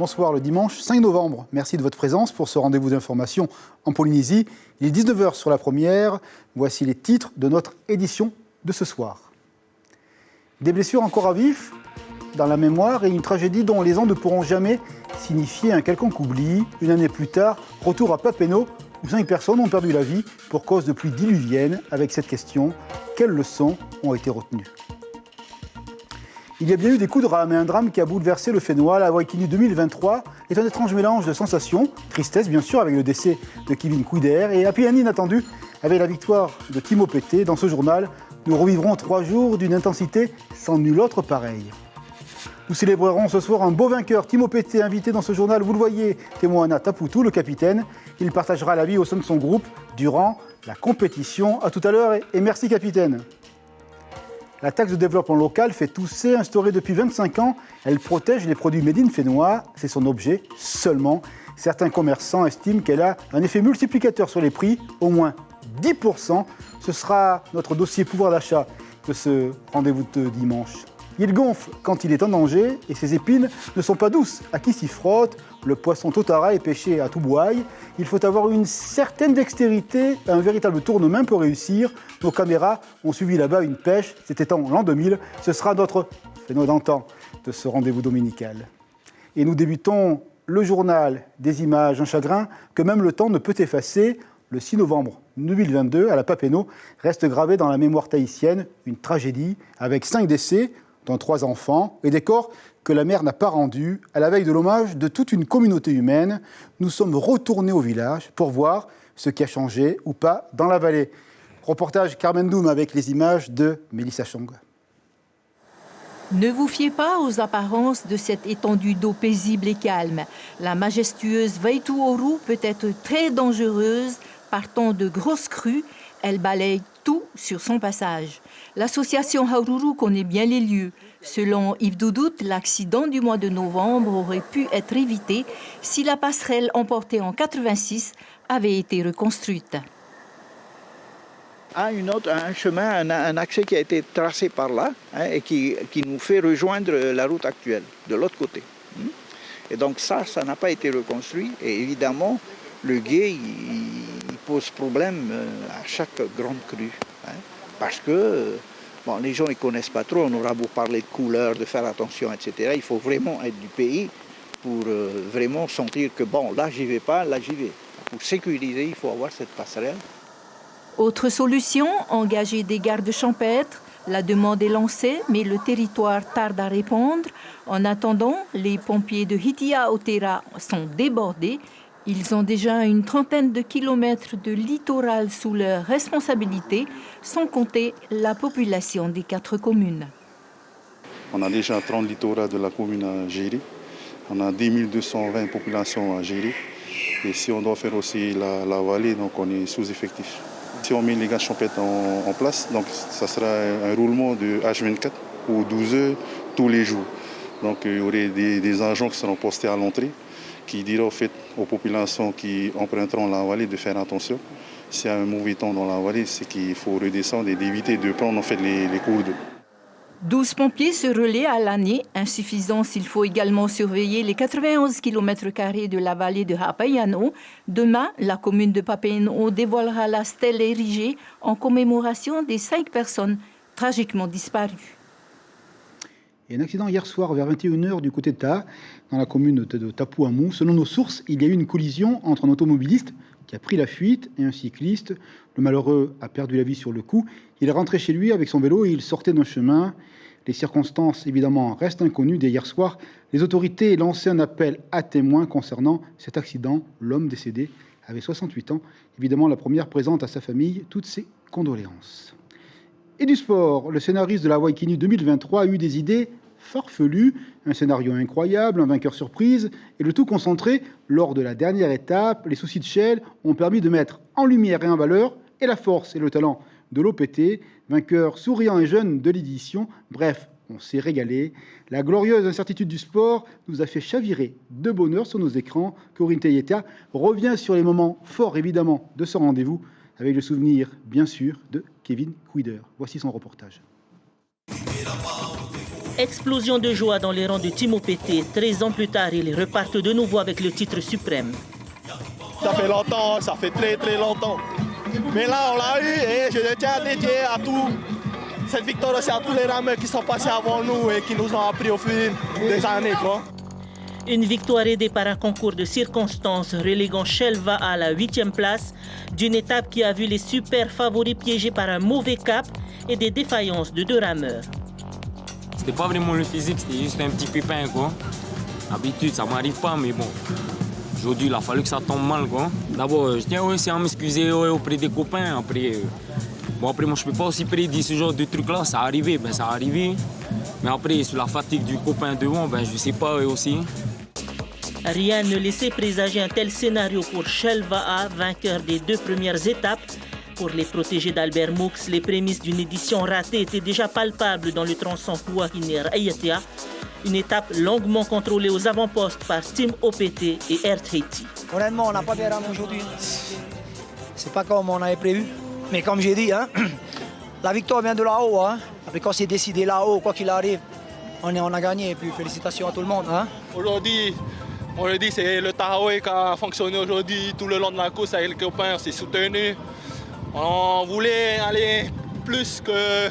Bonsoir, le dimanche 5 novembre. Merci de votre présence pour ce rendez-vous d'information en Polynésie. Il est 19h sur la première. Voici les titres de notre édition de ce soir. Des blessures encore à vif dans la mémoire et une tragédie dont les ans ne pourront jamais signifier un quelconque oubli. Une année plus tard, retour à Papineau, où 5 personnes ont perdu la vie pour cause de pluies diluviennes. Avec cette question, quelles leçons ont été retenues ? Il y a bien eu des coups de rame et un drame qui a bouleversé le Fénois. La Waikini 2023 est un étrange mélange de sensations, tristesse bien sûr avec le décès de Kevin Couider et happy end inattendu avec la victoire de Timo Pete. Dans ce journal, nous revivrons 3 jours d'une intensité sans nul autre pareil. Nous célébrerons ce soir un beau vainqueur, Timo Pete, invité dans ce journal, vous le voyez, Temoana Taputu, le capitaine. Il partagera la vie au sein de son groupe durant la compétition. À tout à l'heure et merci capitaine. La taxe de développement local fait tousser, instaurée depuis 25 ans. Elle protège les produits made in fénois. C'est son objet seulement. Certains commerçants estiment qu'elle a un effet multiplicateur sur les prix, au moins 10%. Ce sera notre dossier pouvoir d'achat de ce rendez-vous de dimanche. Il gonfle quand il est en danger et ses épines ne sont pas douces à qui s'y frotte. Le poisson totara est pêché à tout bouaille. Il faut avoir une certaine dextérité, un véritable tournement pour réussir. Nos caméras ont suivi là-bas une pêche, c'était en l'an 2000. Ce sera notre Fénois d'antan de ce rendez-vous dominical. Et nous débutons le journal des images, un chagrin que même le temps ne peut effacer. Le 6 novembre 2022, à la Papineau, reste gravé dans la mémoire tahitienne une tragédie avec 5 décès, dont 3 enfants, et des corps que la mer n'a pas rendus. À la veille de l'hommage de toute une communauté humaine, nous sommes retournés au village pour voir ce qui a changé ou pas dans la vallée. Reportage Carmen Doum avec les images de Mélissa Chong. Ne vous fiez pas aux apparences de cette étendue d'eau paisible et calme. La majestueuse Vaituoru peut être très dangereuse. Partant de grosses crues, elle balaye tout sur son passage. L'association Haururu connaît bien les lieux. Selon Yves Doudout, l'accident du mois de novembre aurait pu être évité si la passerelle emportée en 86 avait été reconstruite. Un chemin, un accès qui a été tracé par là et qui nous fait rejoindre la route actuelle, de l'autre côté. Et donc ça n'a pas été reconstruit. Et évidemment, le gué, il pose problème à chaque grande crue. Parce que les gens ne connaissent pas trop, on aura beau parler de couleurs, de faire attention, etc. Il faut vraiment être du pays pour vraiment sentir que là j'y vais pas, là j'y vais. Pour sécuriser, il faut avoir cette passerelle. Autre solution, engager des gardes champêtres. La demande est lancée, mais le territoire tarde à répondre. En attendant, les pompiers de Hitia Otera sont débordés. Ils ont déjà une trentaine de kilomètres de littoral sous leur responsabilité, sans compter la population des 4 communes. On a déjà 30 littoraux de la commune à gérer. On a 10 220 populations à gérer. Et si on doit faire aussi la vallée, donc on est sous-effectif. Si on met les gardes champêtres en place, donc ça sera un roulement de H24 ou 12 heures tous les jours. Donc il y aurait des agents qui seront postés à l'entrée, qui diront aux populations qui emprunteront la vallée de faire attention. S'il y a un mauvais temps dans la vallée, c'est qu'il faut redescendre et d'éviter de prendre les cours d'eau. 12 pompiers se relaient à l'année, insuffisant s'il faut également surveiller les 91 km² de la vallée de Hapaiano. Demain, la commune de Papineau dévoilera la stèle érigée en commémoration des 5 personnes tragiquement disparues. Il y a un accident hier soir vers 21h du côté de Taha, dans la commune de Tapuamu. Selon nos sources, il y a eu une collision entre un automobiliste qui a pris la fuite et un cycliste. Le malheureux a perdu la vie sur le coup. Il est rentré chez lui avec son vélo et il sortait d'un chemin. Les circonstances, évidemment, restent inconnues. Dès hier soir, les autorités lançaient un appel à témoins concernant cet accident. L'homme décédé avait 68 ans. Évidemment, la première présente à sa famille toutes ses condoléances. Et du sport, le scénariste de la Waikini 2023 a eu des idées farfelues, un scénario incroyable, un vainqueur surprise, et le tout concentré lors de la dernière étape. Les soucis de Shell ont permis de mettre en lumière et en valeur et la force et le talent de l'OPT, vainqueur souriant et jeune de l'édition. Bref, on s'est régalé. La glorieuse incertitude du sport nous a fait chavirer de bonheur sur nos écrans. Corinne Teyeta revient sur les moments forts, évidemment, de ce rendez-vous, avec le souvenir, bien sûr, de Kevin Couider. Voici son reportage. Explosion de joie dans les rangs de Team OPT. 13 ans plus tard, ils repartent de nouveau avec le titre suprême. Ça fait longtemps, ça fait très longtemps. Mais là, on l'a eu et je tiens à dédier à tout. Cette victoire aussi à tous les rameurs qui sont passés avant nous et qui nous ont appris au fil des années, quoi. Une victoire aidée par un concours de circonstances reléguant Shelva à la 8e place, d'une étape qui a vu les super favoris piégés par un mauvais cap et des défaillances de 2 rameurs. C'était pas vraiment le physique, c'était juste un petit pépin, quoi. D'habitude, ça m'arrive pas, mais bon. Aujourd'hui, il a fallu que ça tombe mal, quoi. D'abord, je tiens aussi à m'excuser auprès des copains. Après, moi, je peux pas aussi prédire ce genre de truc-là. Ça arrivé, ça a arrivé. Mais après, sur la fatigue du copain devant, je sais pas, eux aussi. Rien ne laissait présager un tel scénario pour Shelva A, vainqueur des 2 premières étapes. Pour les protégés d'Albert Moux, les prémices d'une édition ratée étaient déjà palpables dans le tronçon Kouahiner-Ayatea. Une étape longuement contrôlée aux avant-postes par Team OPT et Air Tahiti. Honnêtement, on n'a pas bien ramé aujourd'hui. C'est pas comme on avait prévu. Mais comme j'ai dit, la victoire vient de là-haut. Après, quand c'est décidé là-haut, quoi qu'il arrive, on a gagné. Et puis félicitations à tout le monde. Aujourd'hui, on le dit, c'est le Tahoe qui a fonctionné aujourd'hui tout le long de la course avec les copains, on s'est soutenus. On voulait aller plus que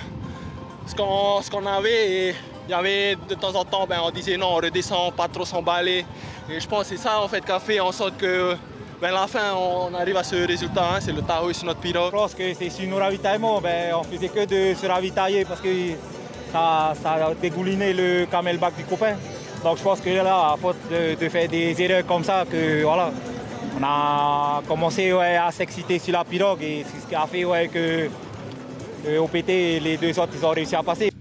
ce qu'on avait. Et il y avait de temps en temps, on disait non, on redescend, pas trop s'emballer. Et je pense que c'est ça en fait qui a fait en sorte que à la fin on arrive à ce résultat. C'est le Tahoe sur notre pirogue. Je pense que c'est sur nos ravitaillements, on faisait que de se ravitailler parce que ça a dégouliné le camelback du copain. Donc je pense que là, à force de faire des erreurs comme ça, que voilà, on a commencé à s'exciter sur la pirogue et c'est ce qui a fait que OPT et les 2 autres ils ont réussi à passer.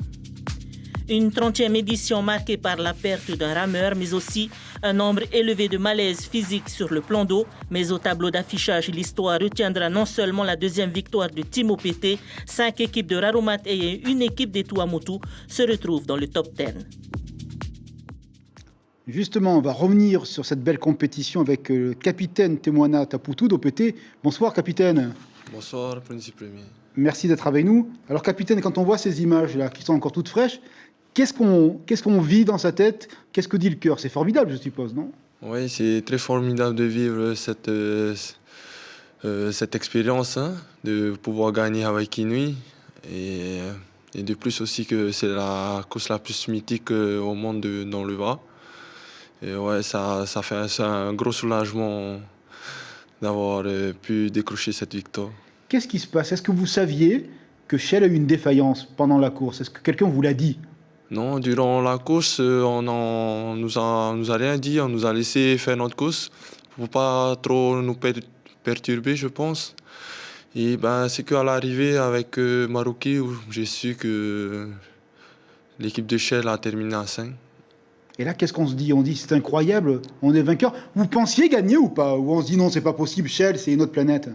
Une 30e édition marquée par la perte d'un rameur, mais aussi un nombre élevé de malaises physiques sur le plan d'eau. Mais au tableau d'affichage, l'histoire retiendra non seulement la 2e victoire de Team OPT, 5 équipes de Raromat et une équipe des Tuamotu se retrouvent dans le top 10. Justement, on va revenir sur cette belle compétition avec le capitaine Temoana Taputu d'OPT. Bonsoir, capitaine. Bonsoir, Principe Premier. Merci d'être avec nous. Alors, capitaine, quand on voit ces images-là, qui sont encore toutes fraîches, qu'est-ce qu'on vit dans sa tête? Qu'est-ce que dit le cœur? C'est formidable, je suppose, non? Oui, c'est très formidable de vivre cette expérience, de pouvoir gagner avec Inouï. Et de plus aussi que c'est la course la plus mythique au monde dans le Var. Et ouais, ça fait un gros soulagement d'avoir pu décrocher cette victoire. Qu'est-ce qui se passe? Est-ce que vous saviez que Shell a eu une défaillance pendant la course? Est-ce que quelqu'un vous l'a dit? Non, durant la course, on nous a rien dit. On nous a laissé faire notre course pour pas trop nous perturber, je pense. Et c'est qu'à l'arrivée avec Marouki où j'ai su que l'équipe de Shell a terminé à 5. Et là, qu'est-ce qu'on se dit? On dit c'est incroyable, on est vainqueur. Vous pensiez gagner ou pas? Ou on se dit non, c'est pas possible, Shell, c'est une autre planète?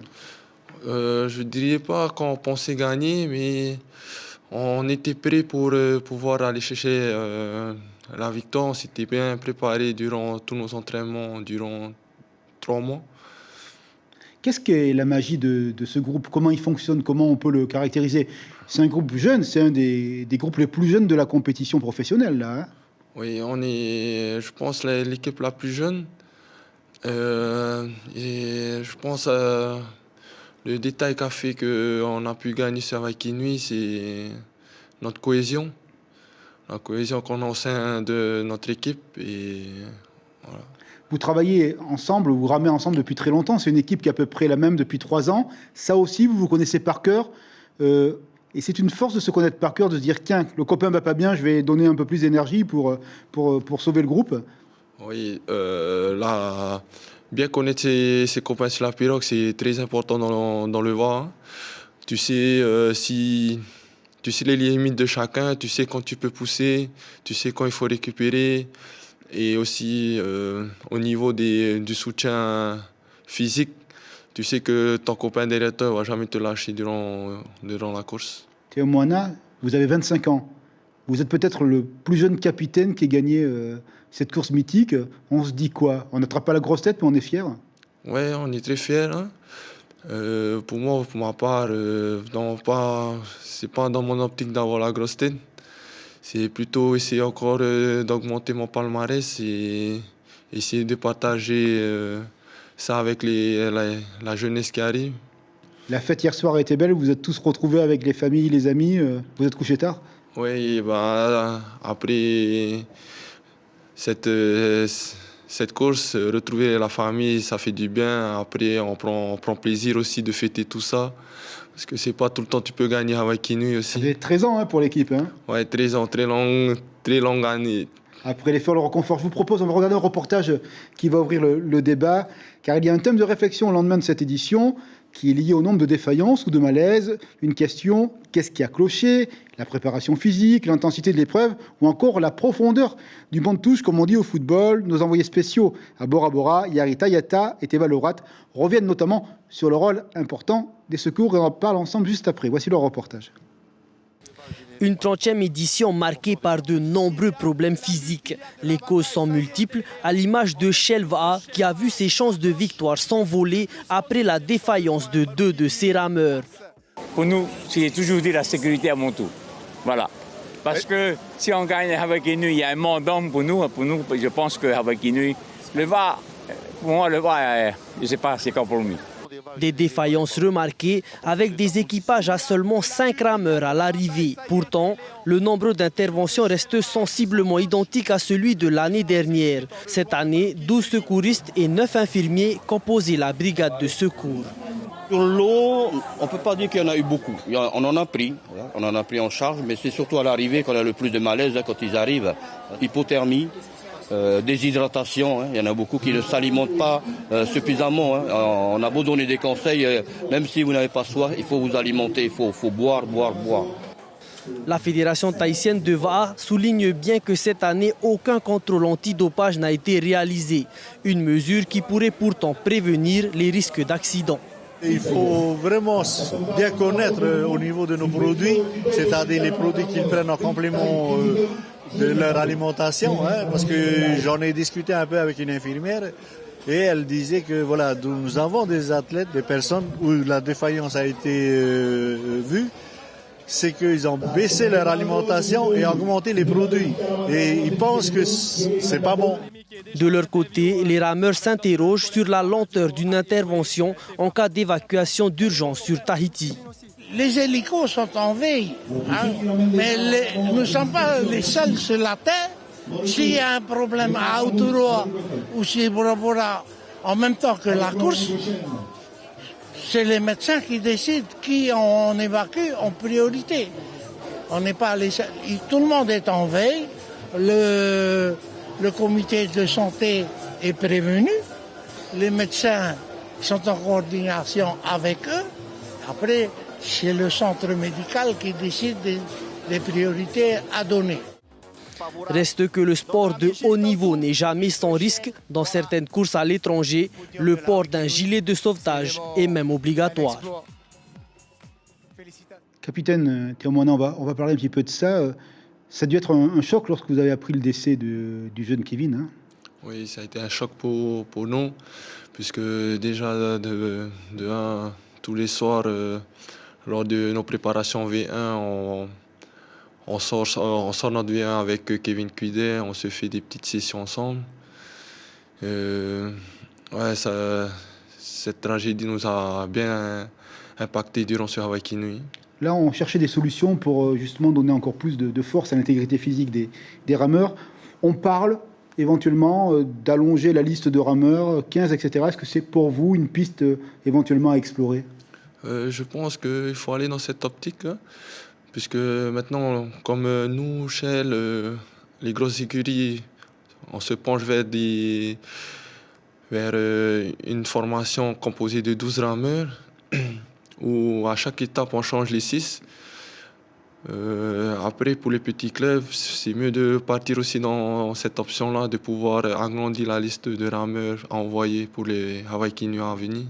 Je ne dirais pas qu'on pensait gagner, mais on était prêt pour pouvoir aller chercher la victoire. On s'était bien préparé durant tous nos entraînements, durant 3 mois. Qu'est-ce qu'est la magie de ce groupe? Comment il fonctionne? Comment on peut le caractériser? C'est un groupe jeune, c'est un des groupes les plus jeunes de la compétition professionnelle, là. Oui, on est, je pense, l'équipe la plus jeune. Et je pense le détail qui a fait qu'on a pu gagner sur avec Inouï, c'est notre cohésion. La cohésion qu'on a au sein de notre équipe. Et voilà. Vous travaillez ensemble, vous ramez ensemble depuis très longtemps. C'est une équipe qui est à peu près la même depuis 3 ans. Ça aussi, vous vous connaissez par cœur. Et c'est une force de se connaître par cœur, de se dire tiens, le copain va pas bien, je vais donner un peu plus d'énergie pour sauver le groupe. Oui, là, bien connaître ses copains sur la pirogue, c'est très important dans le Var. Tu sais tu sais les limites de chacun, tu sais quand tu peux pousser, tu sais quand il faut récupérer. Et aussi au niveau du soutien physique, tu sais que ton copain derrière toi ne va jamais te lâcher durant la course. Théo Moana, vous avez 25 ans. Vous êtes peut-être le plus jeune capitaine qui ait gagné cette course mythique. On se dit quoi? On n'attrape pas la grosse tête, mais on est fiers? Oui, on est très fiers. Pour ma part, c'est pas dans mon optique d'avoir la grosse tête. c'est plutôt essayer encore d'augmenter mon palmarès et essayer de partager ça avec la jeunesse qui arrive. La fête hier soir a été belle, vous êtes tous retrouvés avec les familles, les amis, vous êtes couchés tard? Oui, bah, après cette course, retrouver la famille, ça fait du bien. Après, on prend plaisir aussi de fêter tout ça. Parce que c'est pas tout le temps que tu peux gagner à Waikinu aussi. Vous avez 13 ans pour l'équipe. Hein. Ouais, 13 ans, très longue année. Après l'effort, le réconfort, je vous propose, on va regarder un reportage qui va ouvrir le débat, car il y a un thème de réflexion au lendemain de cette édition qui est lié au nombre de défaillances ou de malaises. Une question, qu'est-ce qui a cloché? La préparation physique, l'intensité de l'épreuve ou encore la profondeur du banc de touche, comme on dit au football. Nos envoyés spéciaux à Bora Bora, Yari Tayata et Teva Lorat reviennent notamment sur le rôle important des secours et on en parle ensemble juste après. Voici leur reportage. Une 30e édition marquée par de nombreux problèmes physiques. Les causes sont multiples, à l'image de Shelva qui a vu ses chances de victoire s'envoler après la défaillance de 2 de ses rameurs. Pour nous, c'est toujours dit la sécurité avant tout. Voilà. Parce que si on gagne à Waikinu, il y a un monde d'hommes pour nous. Pour nous, je pense qu'à Waikinu, le VAR, pour moi, le VAR, je ne sais pas, c'est compromis. Des défaillances remarquées avec des équipages à seulement 5 rameurs à l'arrivée. Pourtant, le nombre d'interventions reste sensiblement identique à celui de l'année dernière. Cette année, 12 secouristes et 9 infirmiers composaient la brigade de secours. Sur l'eau, on ne peut pas dire qu'il y en a eu beaucoup. On en a pris en charge, mais c'est surtout à l'arrivée qu'on a le plus de malaise quand ils arrivent. Hypothermie, déshydratation, il y en a beaucoup qui ne s'alimentent pas suffisamment. On a beau donner des conseils, même si vous n'avez pas soif, il faut vous alimenter, il faut boire. La Fédération tahitienne de VAA souligne bien que cette année, aucun contrôle antidopage n'a été réalisé. Une mesure qui pourrait pourtant prévenir les risques d'accident. Il faut vraiment bien connaître au niveau de nos produits, c'est-à-dire les produits qu'ils prennent en complément de leur alimentation, parce que j'en ai discuté un peu avec une infirmière et elle disait que voilà, nous avons des athlètes, des personnes où la défaillance a été vue, c'est qu'ils ont baissé leur alimentation et augmenté les produits. Et ils pensent que c'est pas bon. De leur côté, les rameurs s'interrogent sur la lenteur d'une intervention en cas d'évacuation d'urgence sur Tahiti. Les hélicos sont en veille, mais nous ne sommes pas les seuls sur la Terre. S'il y a un problème à Aotearoa ou chez Bora Bora en même temps que la course, c'est les médecins qui décident qui on évacue en priorité. On n'est pas les seuls. Tout le monde est en veille. Le comité de santé est prévenu. Les médecins sont en coordination avec eux. Après, c'est le centre médical qui décide des priorités à donner. Reste que le sport de haut niveau n'est jamais sans risque. Dans certaines courses à l'étranger, le port d'un gilet de sauvetage est même obligatoire. Capitaine Théomona, on va parler un petit peu de ça. Ça a dû être un choc lorsque vous avez appris le décès du jeune Kevin. Hein? Oui, ça a été un choc pour nous, puisque déjà tous les soirs, lors de nos préparations V1, on sort notre V1 avec Kevin Cuidet, on se fait des petites sessions ensemble. Cette tragédie nous a bien impacté durant ce Waikinu. Là, on cherchait des solutions pour justement donner encore plus de force à l'intégrité physique des rameurs. On parle éventuellement d'allonger la liste de rameurs, 15, etc. Est-ce que c'est pour vous une piste éventuellement à explorer? Je pense qu'il faut aller dans cette optique, puisque maintenant, comme nous, Shell, les grosses écuries, on se penche vers une formation composée de 12 rameurs, où à chaque étape, on change les 6. Après, pour les petits clubs, c'est mieux de partir aussi dans cette option-là, de pouvoir agrandir la liste de rameurs à envoyer pour les Waikinu à venir.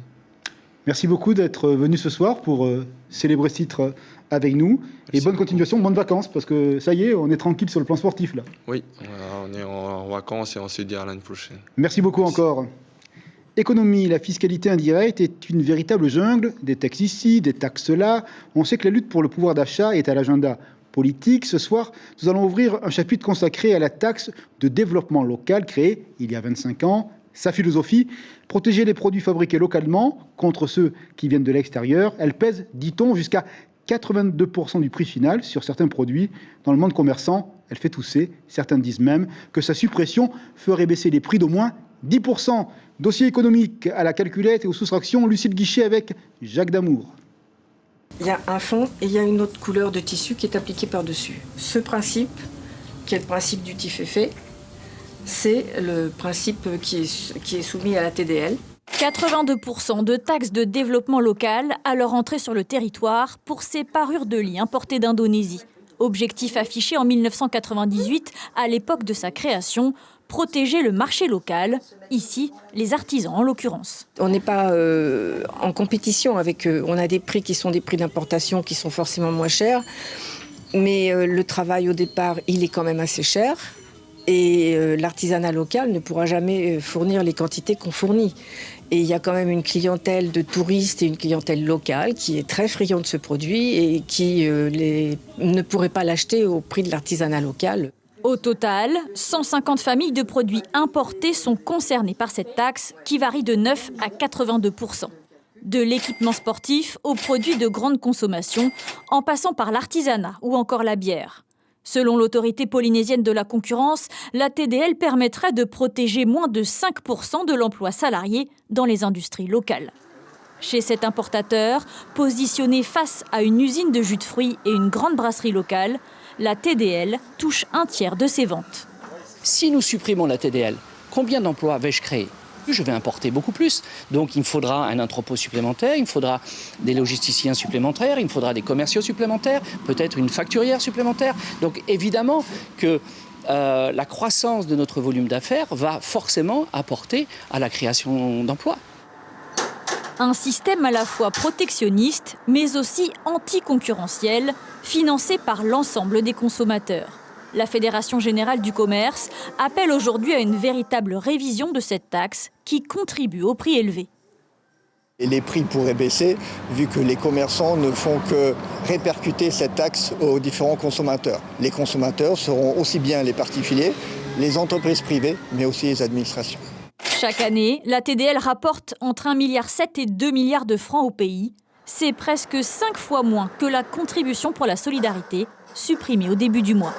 Merci beaucoup d'être venu ce soir pour célébrer ce titre avec nous. Merci. Et bonne continuation, bonnes vacances, parce que ça y est, on est tranquille sur le plan sportif là. Oui, on est en vacances et on se dit à l'année prochaine. Merci beaucoup encore. Économie, la fiscalité indirecte est une véritable jungle, des taxes ici, des taxes là. On sait que la lutte pour le pouvoir d'achat est à l'agenda politique. Ce soir, nous allons ouvrir un chapitre consacré à la taxe de développement local créée il y a 25 ans. Sa philosophie, protéger les produits fabriqués localement contre ceux qui viennent de l'extérieur. Elle pèse, dit-on, jusqu'à 82% du prix final sur certains produits. Dans le monde commerçant, elle fait tousser. Certains disent même que sa suppression ferait baisser les prix d'au moins 10%. Dossier économique à la calculette et aux soustractions, Lucille Guichet avec Jacques Damour. Il y a un fond et il y a une autre couleur de tissu qui est appliquée par-dessus. Ce principe, qui est le principe du TIFFE, c'est le principe qui est soumis à la TDL. 82% de taxes de développement local à leur entrée sur le territoire pour ces parures de lit importées d'Indonésie. Objectif affiché en 1998, à l'époque de sa création, protéger le marché local, ici les artisans en l'occurrence. On n'est pas en compétition avec eux. On a des prix qui sont des prix d'importation qui sont forcément moins chers, mais le travail au départ, il est quand même assez cher. Et l'artisanat local ne pourra jamais fournir les quantités qu'on fournit. Et il y a quand même une clientèle de touristes et une clientèle locale qui est très friande de ce produit et qui ne pourrait pas l'acheter au prix de l'artisanat local. Au total, 150 familles de produits importés sont concernées par cette taxe qui varie de 9 à 82%. De l'équipement sportif aux produits de grande consommation, en passant par l'artisanat ou encore la bière. Selon l'autorité polynésienne de la concurrence, la TDL permettrait de protéger moins de 5% de l'emploi salarié dans les industries locales. Chez cet importateur, positionné face à une usine de jus de fruits et une grande brasserie locale, la TDL touche un tiers de ses ventes. Si nous supprimons la TDL, combien d'emplois vais-je créer ? Je vais importer beaucoup plus. Donc il me faudra un entrepôt supplémentaire, il me faudra des logisticiens supplémentaires, il me faudra des commerciaux supplémentaires, peut-être une facturière supplémentaire. Donc évidemment que la croissance de notre volume d'affaires va forcément apporter à la création d'emplois. Un système à la fois protectionniste, mais aussi anticoncurrentiel, financé par l'ensemble des consommateurs. La Fédération générale du commerce appelle aujourd'hui à une véritable révision de cette taxe qui contribue au prix élevé. Et les prix pourraient baisser vu que les commerçants ne font que répercuter cette taxe aux différents consommateurs. Les consommateurs seront aussi bien les particuliers, les entreprises privées, mais aussi les administrations. Chaque année, la TDL rapporte entre 1,7 milliard et 2 milliards de francs au pays. C'est presque 5 fois moins que la contribution pour la solidarité, supprimée au début du mois.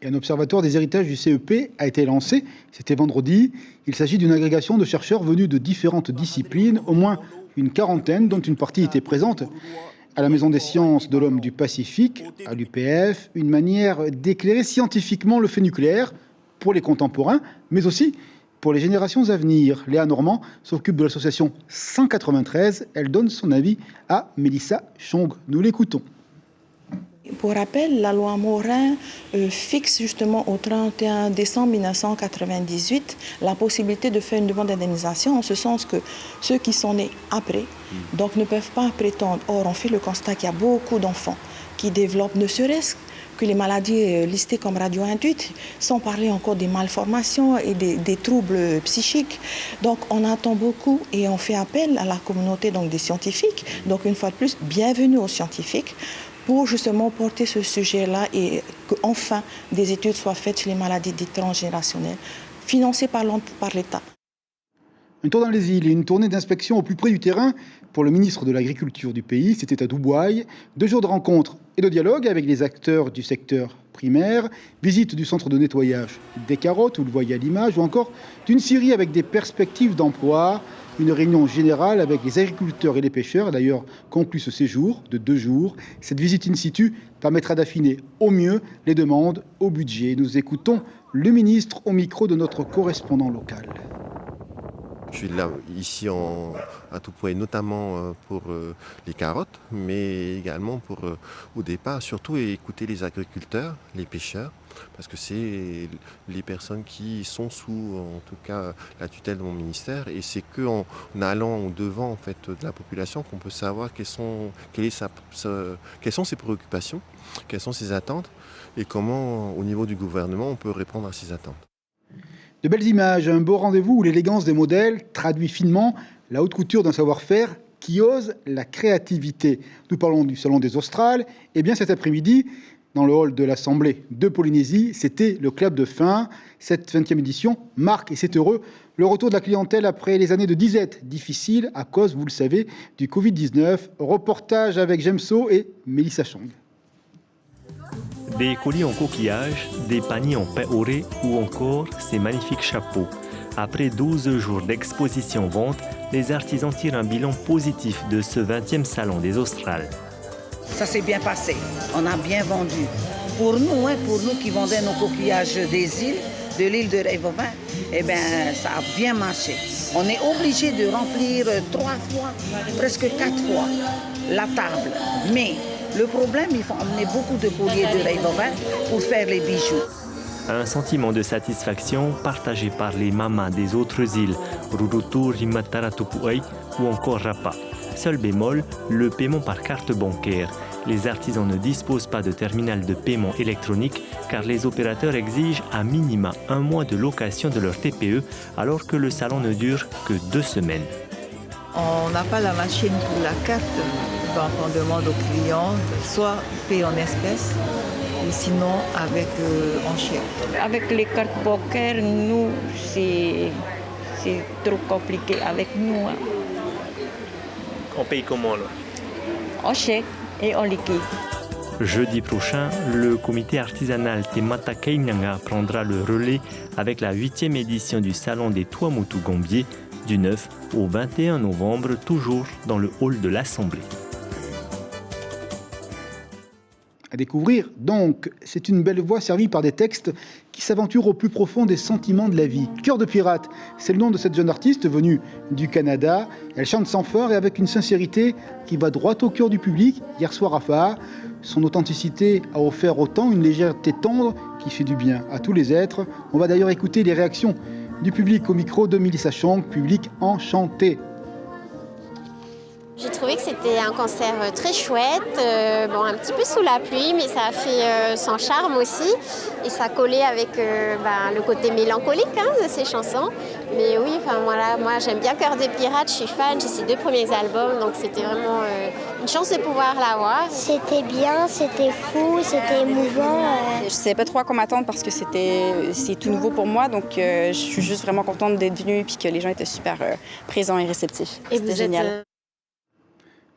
Un observatoire des héritages du CEP a été lancé, c'était vendredi. Il s'agit d'une agrégation de chercheurs venus de différentes disciplines, au moins une quarantaine, dont une partie était présente à la Maison des sciences de l'homme du Pacifique, à l'UPF, une manière d'éclairer scientifiquement le fait nucléaire pour les contemporains, mais aussi pour les générations à venir. Léa Normand s'occupe de l'association 193. Elle donne son avis à Mélissa Chong. Nous l'écoutons. Pour rappel, la loi Morin fixe justement au 31 décembre 1998 la possibilité de faire une demande d'indemnisation, en ce sens que ceux qui sont nés après donc ne peuvent pas prétendre. Or, on fait le constat qu'il y a beaucoup d'enfants qui développent ne serait-ce que les maladies listées comme radio-induites, sans parler encore des malformations et des troubles psychiques. Donc on attend beaucoup et on fait appel à la communauté donc, des scientifiques. Donc une fois de plus, bienvenue aux scientifiques, pour justement porter ce sujet-là et qu'enfin des études soient faites sur les maladies dites transgénérationnelles, financées par l'État. Un tour dans les îles et une tournée d'inspection au plus près du terrain pour le ministre de l'Agriculture du pays. C'était à Dubaï. 2 jours de rencontres et de dialogue avec les acteurs du secteur primaire. Visite du centre de nettoyage des carottes, vous le voyez à l'image, ou encore d'une scierie avec des perspectives d'emploi. Une réunion générale avec les agriculteurs et les pêcheurs a d'ailleurs conclu ce séjour de 2 jours. Cette visite in situ permettra d'affiner au mieux les demandes au budget. Nous écoutons le ministre au micro de notre correspondant local. Je suis là ici à Tupoué, notamment pour les carottes, mais également pour, au départ, surtout écouter les agriculteurs, les pêcheurs, parce que c'est les personnes qui sont sous, en tout cas, la tutelle de mon ministère, et c'est qu'en allant au-devant en fait, de la population qu'on peut savoir quelles sont ses préoccupations, quelles sont ses attentes, et comment, au niveau du gouvernement, on peut répondre à ces attentes. De belles images, un beau rendez-vous où l'élégance des modèles traduit finement la haute couture d'un savoir-faire qui ose la créativité. Nous parlons du Salon des Australes. Et bien cet après-midi, dans le hall de l'Assemblée de Polynésie, c'était le clap de fin. Cette 20e édition marque, et c'est heureux, le retour de la clientèle après les années de disette difficiles à cause, vous le savez, du Covid-19. Reportage avec Jemso et Mélissa Chong. Des colis en coquillage, des paniers en pain auré ou encore ces magnifiques chapeaux. Après 12 jours d'exposition-vente, les artisans tirent un bilan positif de ce 20e salon des Australes. Ça s'est bien passé, on a bien vendu. Pour nous qui vendaient nos coquillages des îles, de l'île de Révovin, eh bien, ça a bien marché. On est obligé de remplir 3 fois, presque 4 fois la table. Mais le problème, il faut emmener beaucoup de colliers de Révovin pour faire les bijoux. Un sentiment de satisfaction partagé par les mamas des autres îles, Rurutu, Rimataratupuai ou encore Rapa. Seul bémol, le paiement par carte bancaire. Les artisans ne disposent pas de terminal de paiement électronique car les opérateurs exigent à minima 1 mois de location de leur TPE alors que le salon ne dure que 2 semaines. On n'a pas la machine pour la carte, donc on demande aux clients soit payer en espèces ou sinon avec en chèque. Avec les cartes bancaires, nous, c'est trop compliqué avec nous. Hein. On paye comment là? En chèque et en liquide. Jeudi prochain, le comité artisanal Te Mata Keinanga prendra le relais avec la 8e édition du Salon des Tuamotu Gambier du 9 au 21 novembre, toujours dans le hall de l'Assemblée. À découvrir, donc, c'est une belle voix servie par des textes qui s'aventurent au plus profond des sentiments de la vie. Cœur de pirate, c'est le nom de cette jeune artiste venue du Canada. Elle chante sans phare et avec une sincérité qui va droit au cœur du public. Hier soir à Faha, son authenticité a offert autant une légèreté tendre qui fait du bien à tous les êtres. On va d'ailleurs écouter les réactions du public au micro de Mélissa Chong, public enchanté. J'ai trouvé que c'était un concert très chouette, un petit peu sous la pluie, mais ça a fait son charme aussi. Et ça collait avec le côté mélancolique de ces chansons. Mais oui, moi j'aime bien Cœur de pirate, je suis fan, j'ai ses 2 premiers albums, donc c'était vraiment une chance de pouvoir l'avoir. C'était bien, c'était fou, c'était émouvant. Je ne savais pas trop à quoi m'attendre parce que c'est tout nouveau pour moi, donc je suis juste vraiment contente d'être venue et que les gens étaient super présents et réceptifs. C'était génial.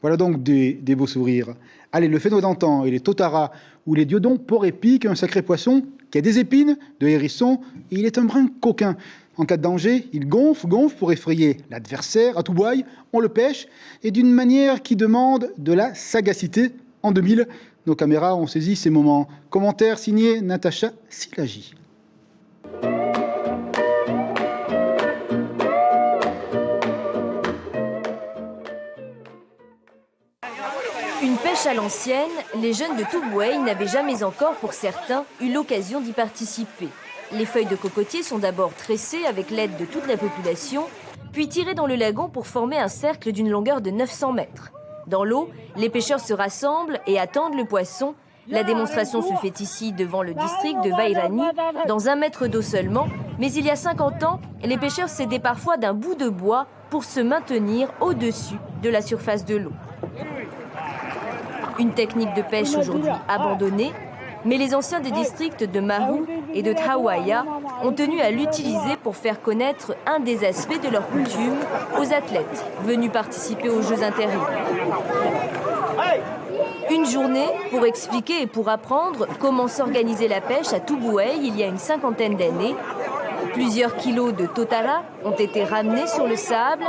Voilà donc des beaux sourires. Allez, le Fénois d'antan et les Totara ou les Diodons, porc épic, un sacré poisson qui a des épines, de hérisson, et il est un brin coquin. En cas de danger, il gonfle pour effrayer l'adversaire. À tout boy, on le pêche, et d'une manière qui demande de la sagacité. En 2000, nos caméras ont saisi ces moments. Commentaire signé Natacha Silagi. Une pêche à l'ancienne, les jeunes de Tubuai n'avaient jamais encore, pour certains, eu l'occasion d'y participer. Les feuilles de cocotier sont d'abord tressées avec l'aide de toute la population, puis tirées dans le lagon pour former un cercle d'une longueur de 900 mètres. Dans l'eau, les pêcheurs se rassemblent et attendent le poisson. La démonstration se fait ici devant le district de Vairani, dans 1 mètre d'eau seulement, mais il y a 50 ans, les pêcheurs s'aidaient parfois d'un bout de bois pour se maintenir au-dessus de la surface de l'eau. Une technique de pêche aujourd'hui abandonnée, mais les anciens des districts de Mahu et de Tawaya ont tenu à l'utiliser pour faire connaître un des aspects de leur coutume aux athlètes venus participer aux Jeux intérieurs. Une journée pour expliquer et pour apprendre comment s'organiser la pêche à Tubuai il y a une 50aine d'années. Plusieurs kilos de totara ont été ramenés sur le sable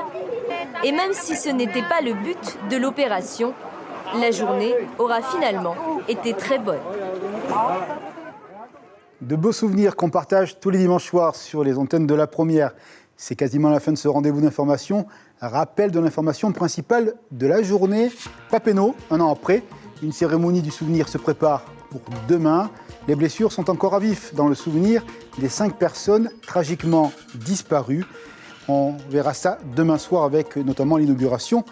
et même si ce n'était pas le but de l'opération, la journée aura finalement été très bonne. De beaux souvenirs qu'on partage tous les dimanches soirs sur les antennes de la première. C'est quasiment la fin de ce rendez-vous d'information. Rappel de l'information principale de la journée. Papineau, 1 an après, une cérémonie du souvenir se prépare pour demain. Les blessures sont encore à vif dans le souvenir des 5 personnes tragiquement disparues. On verra ça demain soir avec notamment l'inauguration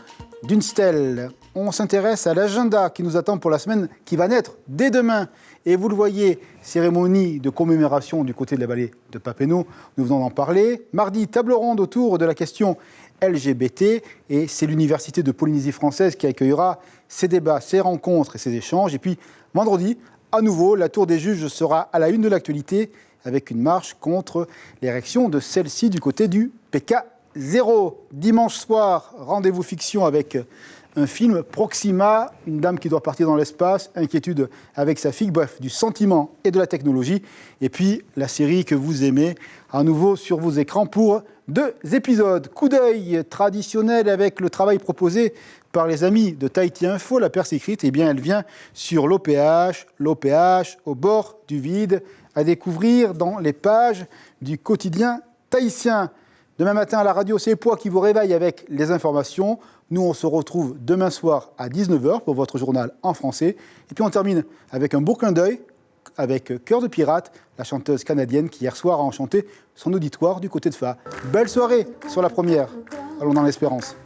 d'une stèle. On s'intéresse à l'agenda qui nous attend pour la semaine qui va naître dès demain. Et vous le voyez, cérémonie de commémoration du côté de la vallée de Papineau, nous venons d'en parler. Mardi, table ronde autour de la question LGBT, et c'est l'Université de Polynésie française qui accueillera ces débats, ces rencontres et ces échanges. Et puis, vendredi, à nouveau, la tour des juges sera à la une de l'actualité avec une marche contre l'érection de celle-ci du côté du PK0. Dimanche soir, rendez-vous fiction avec un film, Proxima, une dame qui doit partir dans l'espace, inquiétude avec sa fille, bref, du sentiment et de la technologie. Et puis, la série que vous aimez, à nouveau sur vos écrans pour 2 épisodes. Coup d'œil traditionnel avec le travail proposé par les amis de Tahiti Info, la Perse écrite, eh bien, elle vient sur l'OPH, au bord du vide, à découvrir dans les pages du quotidien tahitien. Demain matin à la radio, c'est Poids qui vous réveille avec les informations. Nous, on se retrouve demain soir à 19h pour votre journal en français. Et puis on termine avec un beau clin d'œil avec Cœur de Pirate, la chanteuse canadienne qui hier soir a enchanté son auditoire du côté de Fa. Belle soirée sur la première. Allons dans l'espérance.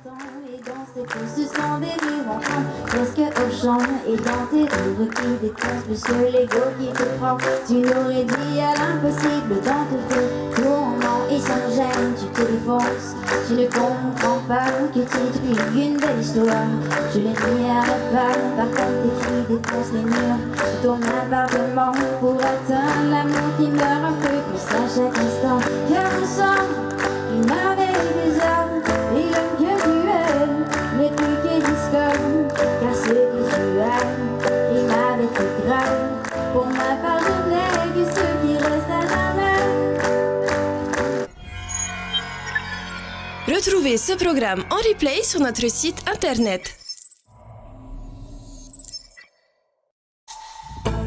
Ce sont des rires ensemble, presque au champ. Et dans tes rires qui défoncent, plus que l'ego qui te prend. Tu l'aurais dit à l'impossible dans tes feux tourments. Et sans gêne, tu te défonces. Je ne comprends pas que tu écrives une belle histoire. Je l'ai mis à rafale, par contre tes cris défoncent les murs de ton appartement. Pour atteindre l'amour qui meurt un peu plus à chaque instant. Car ensemble, une merveille des hommes. Et l'homme que tu aimes n'est plus que discorde, car ce que tu aimes, il m'avait fait grave. Pour ma part, je n'ai que ce qui reste à jamais. Retrouvez ce programme en replay sur notre site internet.